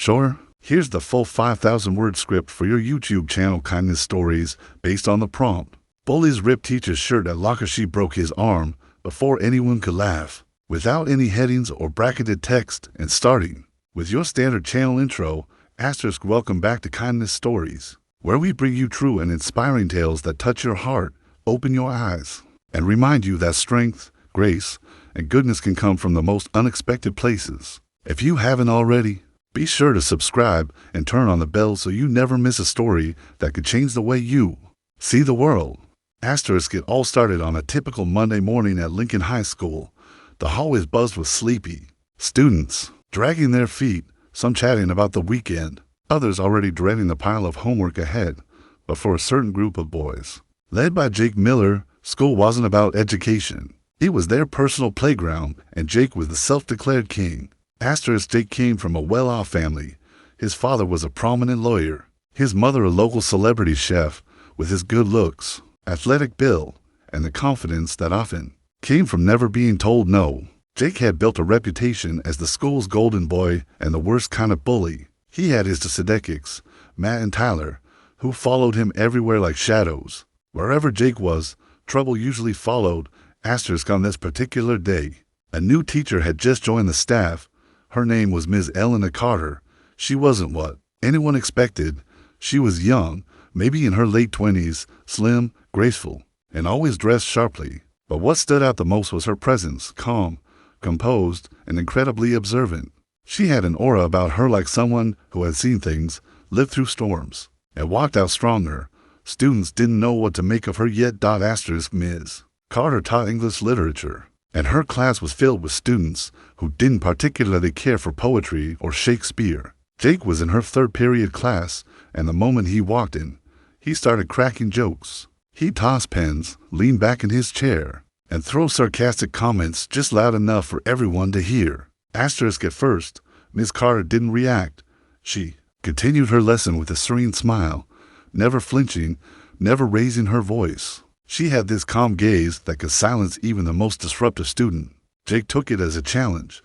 Sure. Here's the full 5,000-word script for your YouTube channel Kindness Stories based on the prompt. Bullies ripped teacher's shirt at locker. She broke his arm before anyone could laugh. Without any headings or bracketed text, and starting with your standard channel intro, *, welcome back to Kindness Stories, where we bring you true and inspiring tales that touch your heart, open your eyes, and remind you that strength, grace, and goodness can come from the most unexpected places. If you haven't already, be sure to subscribe and turn on the bell so you never miss a story that could change the way you see the world. *, it all started on a typical Monday morning at Lincoln High School. The hallways buzzed with sleepy students, dragging their feet, some chatting about the weekend, others already dreading the pile of homework ahead. But for a certain group of boys, led by Jake Miller, school wasn't about education. It was their personal playground, and Jake was the self-declared king. Jake came from a well-off family. His father was a prominent lawyer, his mother a local celebrity chef. With his good looks, athletic build, and the confidence that often came from never being told no, Jake had built a reputation as the school's golden boy and the worst kind of bully. He had his sidekicks, Matt and Tyler, who followed him everywhere like shadows. Wherever Jake was, trouble usually followed. On this particular day, a new teacher had just joined the staff. Her name was Ms. Eleanor Carter. She wasn't what anyone expected. She was young, maybe in her late 20s, slim, graceful, and always dressed sharply. But what stood out the most was her presence, calm, composed, and incredibly observant. She had an aura about her like someone who had seen things, lived through storms, and walked out stronger. Students didn't know what to make of her yet. Ms. Carter taught English literature, and her class was filled with students who didn't particularly care for poetry or Shakespeare. Jake was in her third period class, and the moment he walked in, he started cracking jokes. He'd toss pens, lean back in his chair, and throw sarcastic comments just loud enough for everyone to hear. At first, Miss Carter didn't react. She continued her lesson with a serene smile, never flinching, never raising her voice. She had this calm gaze that could silence even the most disruptive student. Jake took it as a challenge.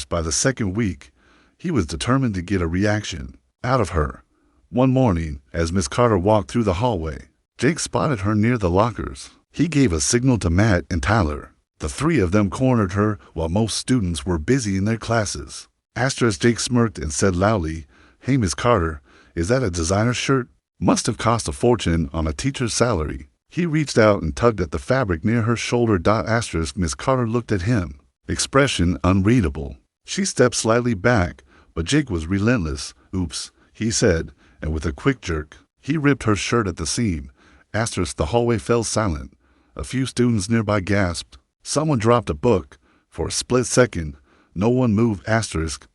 By the second week, he was determined to get a reaction out of her. One morning, as Miss Carter walked through the hallway, Jake spotted her near the lockers. He gave a signal to Matt and Tyler. The three of them cornered her while most students were busy in their classes. Jake smirked and said loudly, "Hey, Miss Carter, is that a designer shirt? Must have cost a fortune on a teacher's salary." He reached out and tugged at the fabric near her shoulder. Miss Carter looked at him, expression unreadable. She stepped slightly back, but Jake was relentless. "Oops," he said, and with a quick jerk, he ripped her shirt at the seam. The hallway fell silent. A few students nearby gasped. Someone dropped a book. For a split second, no one moved.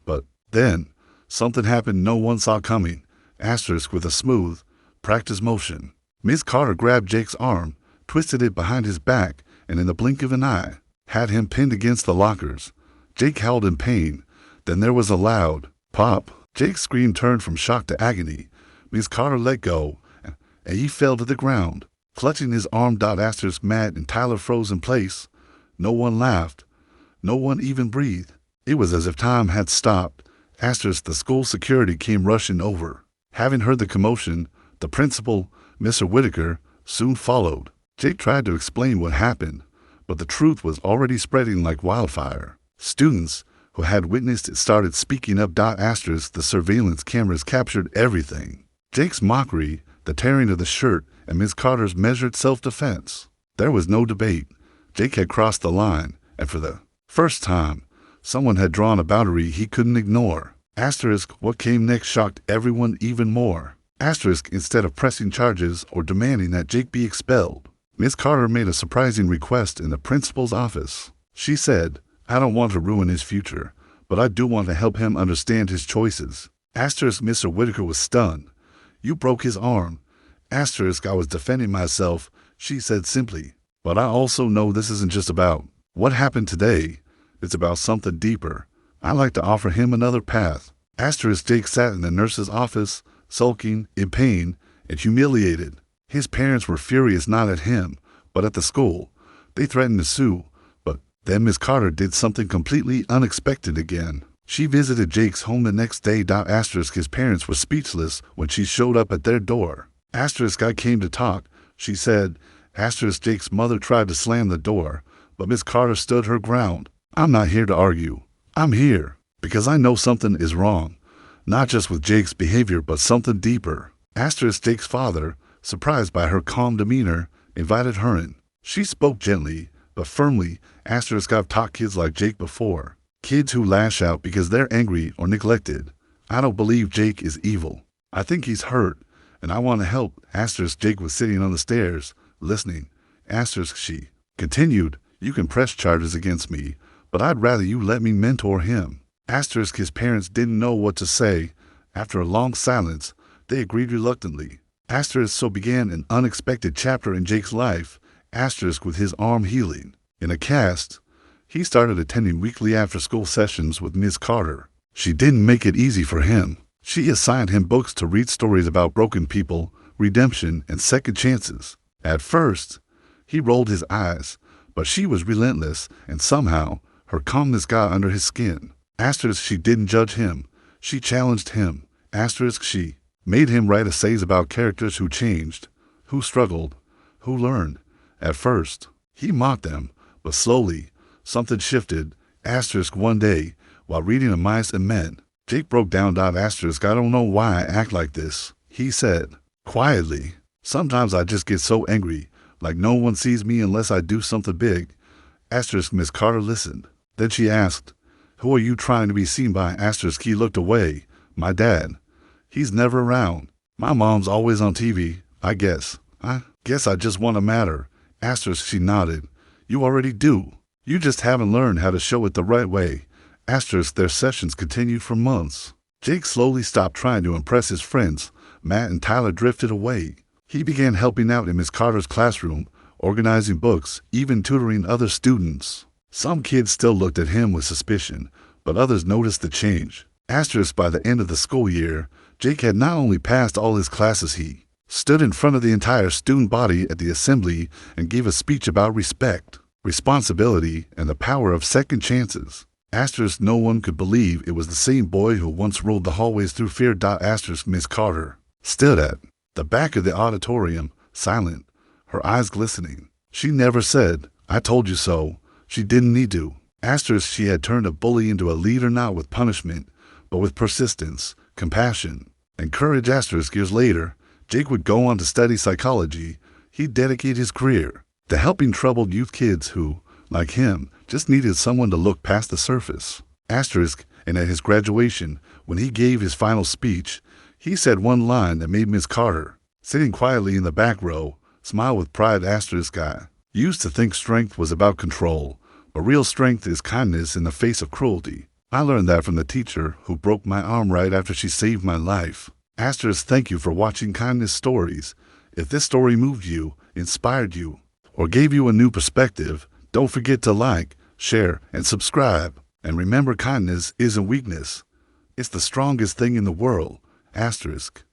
But then, something happened no one saw coming. With a smooth, practiced motion, Miss Carter grabbed Jake's arm, twisted it behind his back, and in the blink of an eye, had him pinned against the lockers. Jake howled in pain. Then there was a loud pop. Jake's scream turned from shock to agony. Miss Carter let go, and he fell to the ground, clutching his arm. Matt and Tyler froze in place. No one laughed. No one even breathed. It was as if time had stopped. The school security came rushing over. Having heard the commotion, the principal, Mr. Whitaker, soon followed. Jake tried to explain what happened, but the truth was already spreading like wildfire. Students who had witnessed it started speaking up. The surveillance cameras captured everything. Jake's mockery, the tearing of the shirt, and Miss Carter's measured self-defense. There was no debate. Jake had crossed the line, and for the first time, someone had drawn a boundary he couldn't ignore. What came next shocked everyone even more. Instead of pressing charges or demanding that Jake be expelled, Miss Carter made a surprising request in the principal's office. She said, "I don't want to ruin his future, but I do want to help him understand his choices." Mr. Whitaker was stunned. "You broke his arm." I was defending myself, she said simply. "But I also know this isn't just about what happened today. It's about something deeper. I'd like to offer him another path." Jake sat in the nurse's office, sulking, in pain, and humiliated. His parents were furious not at him, but at the school. They threatened to sue, but then Miss Carter did something completely unexpected again. She visited Jake's home the next day. Asterisk his parents were speechless when she showed up at their door. Asterisk I came to talk, she said. Asterisk Jake's mother tried to slam the door, but Miss Carter stood her ground. I'm not here to argue. I'm here because I know something is wrong, not just with Jake's behavior but something deeper. Asterisk Jake's father, surprised by her calm demeanor, invited her in. She spoke gently but firmly. Asterisk I've taught kids like Jake before. Kids who lash out because they're angry or neglected. I don't believe Jake is evil. I think he's hurt, and I want to help. Asterisk Jake was sitting on the stairs, listening. Asterisk she continued, you can press charges against me, but I'd rather you let me mentor him. Asterisk his parents didn't know what to say. After a long silence, they agreed reluctantly. Asterisk so began an unexpected chapter in Jake's life. Asterisk with his arm healing. In a cast, he started attending weekly after-school sessions with Miss Carter. She didn't make it easy for him. She assigned him books to read, stories about broken people, redemption, and second chances. At first, he rolled his eyes, but she was relentless, and somehow, her calmness got under his skin. Asterisk she didn't judge him. She challenged him. Asterisk she made him write essays about characters who changed, who struggled, who learned. At first, he mocked them, but slowly, something shifted. Asterisk one day, while reading A Mice and Men, Jake broke down. Asterisk I don't know why I act like this, he said, quietly. Sometimes I just get so angry, like no one sees me unless I do something big. Asterisk Miss Carter listened. Then she asked, who are you trying to be seen by? Asterisk he looked away. My dad. He's never around. My mom's always on TV, I guess. I just want to matter. Asterisk she nodded. You already do. You just haven't learned how to show it the right way. Asterisk their sessions continued for months. Jake slowly stopped trying to impress his friends. Matt and Tyler drifted away. He began helping out in Miss Carter's classroom, organizing books, even tutoring other students. Some kids still looked at him with suspicion, but others noticed the change. Asterisk by the end of the school year, Jake had not only passed all his classes, he stood in front of the entire student body at the assembly and gave a speech about respect, responsibility, and the power of second chances. Asterisk no one could believe it was the same boy who once rolled the hallways through fear. Asterisk Miss Carter stood at the back of the auditorium, silent, her eyes glistening. She never said, I told you so. She didn't need to. Asterisk she had turned a bully into a leader, not with punishment, but with persistence, compassion, and courage. Asterisk years later, Jake would go on to study psychology. He'd dedicate his career to helping troubled youth kids who, like him, just needed someone to look past the surface. Asterisk, and at his graduation, when he gave his final speech, he said one line that made Miss Carter, sitting quietly in the back row, smile with pride. Asterisk I used to think strength was about control, but real strength is kindness in the face of cruelty. I learned that from the teacher who broke my arm right after she saved my life. Asterisk thank you for watching Kindness Stories. If this story moved you, inspired you, or gave you a new perspective, don't forget to like, share, and subscribe. And remember, kindness isn't weakness. It's the strongest thing in the world. Asterisk.